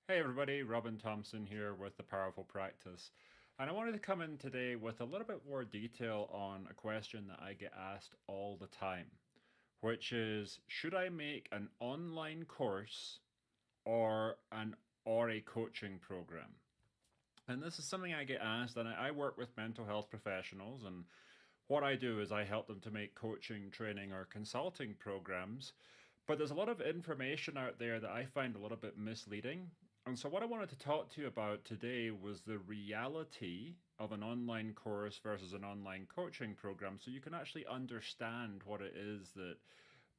Hey everybody, Robin Thompson here with The Powerful Practice. And I wanted to come in today with a little bit more detail on a question that I get asked all the time, which is should I make an online course or a coaching program? And this is something I get asked, and I work with mental health professionals, and what I do is I help them to make coaching, training, or consulting programs. But there's a lot of information out there that I find a little bit misleading. And so, what I wanted to talk to you about today was the reality of an online course versus an online coaching program so you can actually understand what it is that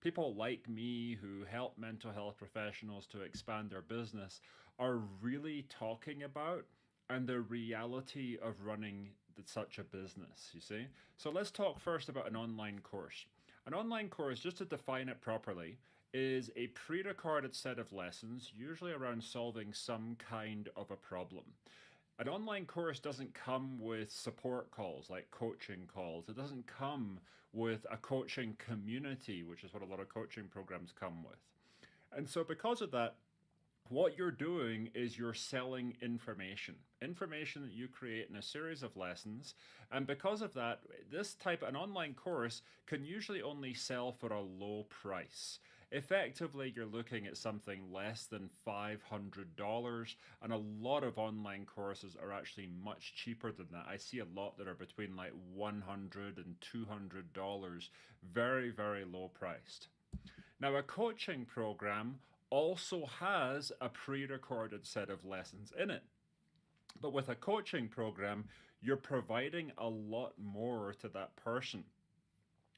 people like me who help mental health professionals to expand their business are really talking about and the reality of running such a business, you see? So let's talk first about an online course. An online course, just to define it properly, is a pre recorded set of lessons, usually around solving some kind of a problem. An online course doesn't come with support calls like coaching calls. It doesn't come with a coaching community, which is what a lot of coaching programs come with. And so, because of that, what you're doing is you're selling information that you create in a series of lessons. And because of that, an online course can usually only sell for a low price. Effectively, you're looking at something less than $500, and a lot of online courses are actually much cheaper than that. I see a lot that are between like $100 and $200, very, very low priced. Now, a coaching program also has a pre recorded set of lessons in it. But with a coaching program, you're providing a lot more to that person.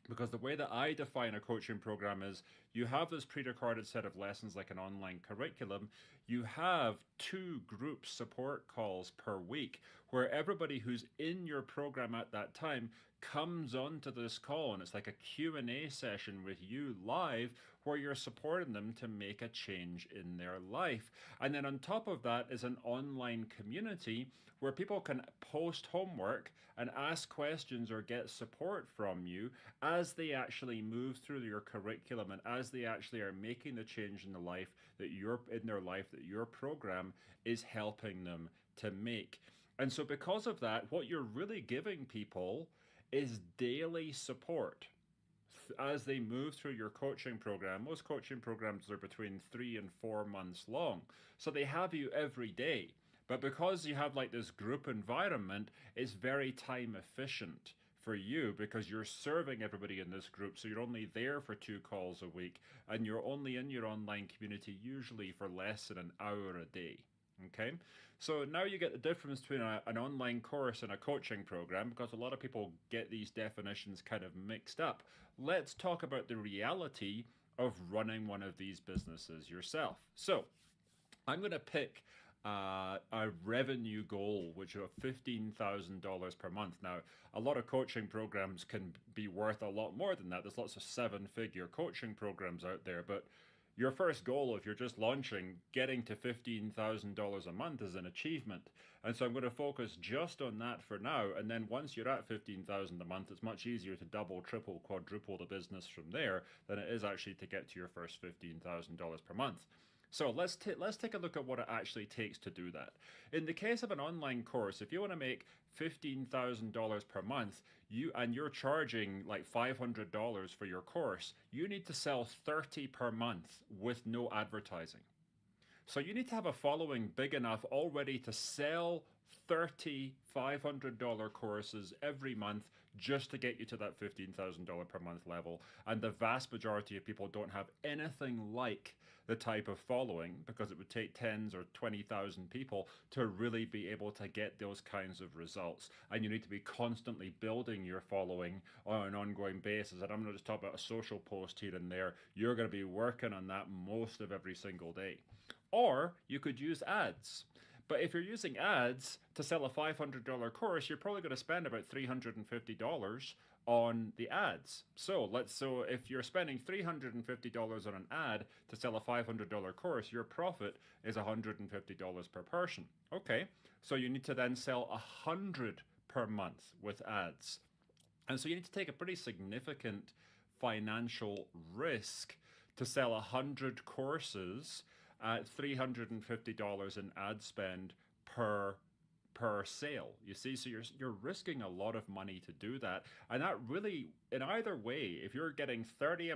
Because the way that I define a coaching program is you have this pre recorded set of lessons like an online curriculum. You have two group support calls per week where everybody who's in your program at that time comes onto this call, and it's like a Q&A session with you live where you're supporting them to make a change in their life. And then on top of that is an online community where people can post homework and ask questions or get support from you as they actually move through your curriculum and as they actually are making the change in their life that your program is helping them to make. And so because of that, what you're really giving people is daily support as they move through your coaching program. Most coaching programs are between 3 and 4 months long. So they have you every day. But because you have like this group environment, it's very time efficient for you because you're serving everybody in this group. So you're only there for 2 calls a week and you're only in your online community usually for less than an hour a day. Okay, so now you get the difference between an online course and a coaching program because a lot of people get these definitions kind of mixed up. Let's talk about the reality of running one of these businesses yourself. So I'm going to pick a revenue goal, which is $15,000 per month. Now, a lot of coaching programs can be worth a lot more than that. There's lots of seven-figure coaching programs out there, but your first goal, if you're just launching, getting to $15,000 a month is an achievement. And so I'm going to focus just on that for now. And then once you're at 15,000 a month, it's much easier to double, triple, quadruple the business from there than it is actually to get to your first $15,000 per month. So let's take a look at what it actually takes to do that. In the case of an online course, if you want to make $15,000 per month, you're charging like $500 for your course, you need to sell 30 per month with no advertising. So you need to have a following big enough already to sell 30 $500 courses every month just to get you to that $15,000 per month level. And the vast majority of people don't have anything like the type of following because it would take tens or 20,000 people to really be able to get those kinds of results. And you need to be constantly building your following on an ongoing basis. And I'm not just talking about a social post here and there. You're going to be working on that most of every single day. Or you could use ads. But if you're using ads to sell a $500 course, you're probably going to spend about $350 on the ads. So if you're spending $350 on an ad to sell a $500 course, your profit is $150 per person. Okay, so you need to then sell 100 per month with ads. And so you need to take a pretty significant financial risk to sell 100 courses at $350 in ad spend per sale. You see, so you're risking a lot of money to do that, and that really, in either way, if you're getting 30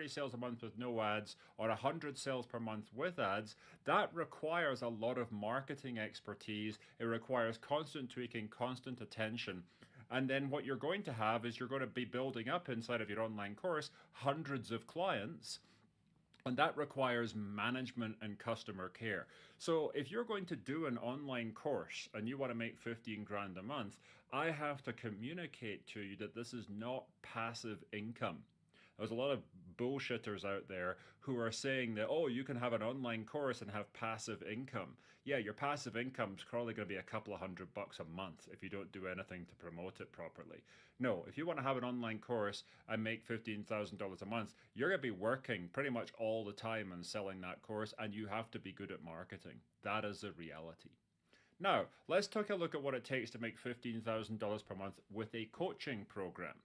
sales a month with no ads, or 100 sales per month with ads, that requires a lot of marketing expertise. It requires constant tweaking, constant attention. And then what you're going to have is you're going to be building up inside of your online course hundreds of clients, and that requires management and customer care. So if you're going to do an online course and you want to make 15 grand a month, I have to communicate to you that this is not passive income. There's a lot of bullshitters out there who are saying that, oh, you can have an online course and have passive income. Yeah, your passive income is probably going to be a couple of $100 a month if you don't do anything to promote it properly. No, if you want to have an online course and make $15,000 a month, you're going to be working pretty much all the time and selling that course, and you have to be good at marketing. That is a reality. Now, let's take a look at what it takes to make $15,000 per month with a coaching program.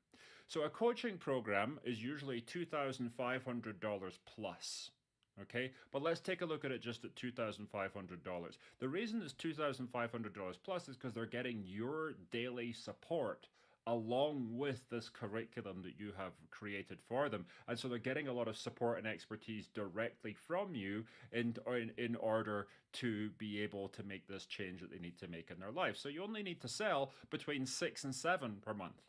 So a coaching program is usually $2,500 plus. Okay, but let's take a look at it just at $2,500. The reason it's $2,500 plus is because they're getting your daily support along with this curriculum that you have created for them. And so they're getting a lot of support and expertise directly from you in order to be able to make this change that they need to make in their life. So you only need to sell between 6 and 7 per month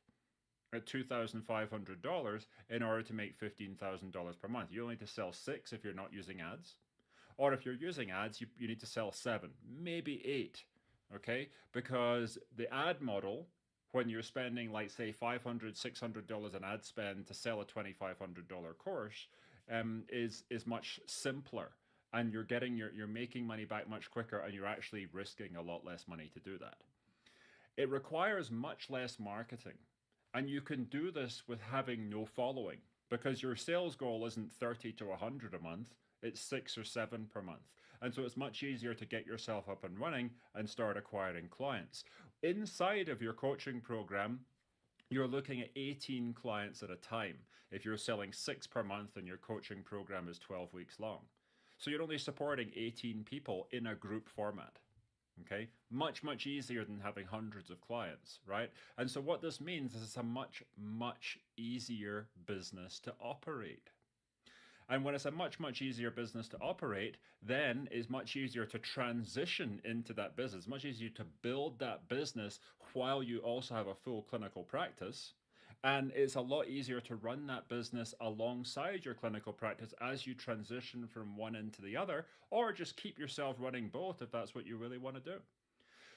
at $2,500 in order to make $15,000 per month. You only need to sell 6 if you're not using ads. Or if you're using ads, you need to sell 7, maybe 8, okay? Because the ad model, when you're spending, like, say, $500, $600 in ad spend to sell a $2,500 course, is much simpler. And you're making money back much quicker, and you're actually risking a lot less money to do that. It requires much less marketing. And you can do this with having no following, because your sales goal isn't 30 to 100 a month, it's 6 or 7 per month. And so it's much easier to get yourself up and running and start acquiring clients. Inside of your coaching program, you're looking at 18 clients at a time if you're selling 6 per month and your coaching program is 12 weeks long. So you're only supporting 18 people in a group format. Okay, much easier than having hundreds of clients, right? And so what this means is it's a much easier business to operate. And when it's a much easier business to operate, then it's much easier to transition into that business, much easier to build that business while you also have a full clinical practice. And it's a lot easier to run that business alongside your clinical practice as you transition from one into the other, or just keep yourself running both if that's what you really want to do.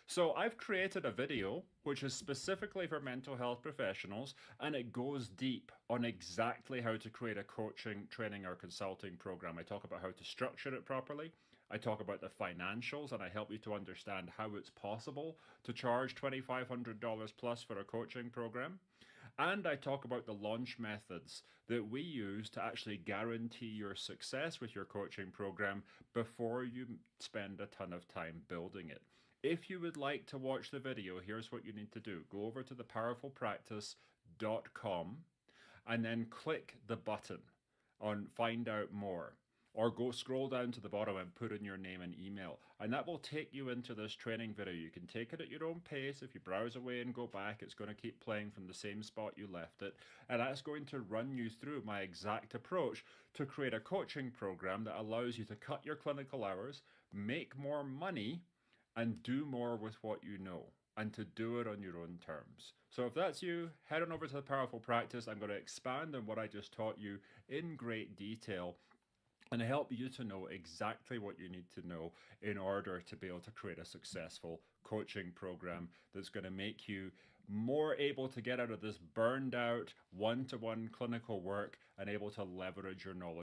So I've created a video which is specifically for mental health professionals, and it goes deep on exactly how to create a coaching, training, or consulting program. I talk about how to structure it properly. I talk about the financials, and I help you to understand how it's possible to charge $2,500 plus for a coaching program. And I talk about the launch methods that we use to actually guarantee your success with your coaching program before you spend a ton of time building it. If you would like to watch the video, here's what you need to do. Go over to thepowerfulpractice.com and then click the button on Find Out More. Or go scroll down to the bottom and put in your name and email. And that will take you into this training video. You can take it at your own pace. If you browse away and go back, it's going to keep playing from the same spot you left it. And that's going to run you through my exact approach to create a coaching program that allows you to cut your clinical hours, make more money, and do more with what you know, and to do it on your own terms. So if that's you, head on over to The Powerful Practice. I'm going to expand on what I just taught you in great detail and help you to know exactly what you need to know in order to be able to create a successful coaching program that's going to make you more able to get out of this burned out one-to-one clinical work and able to leverage your knowledge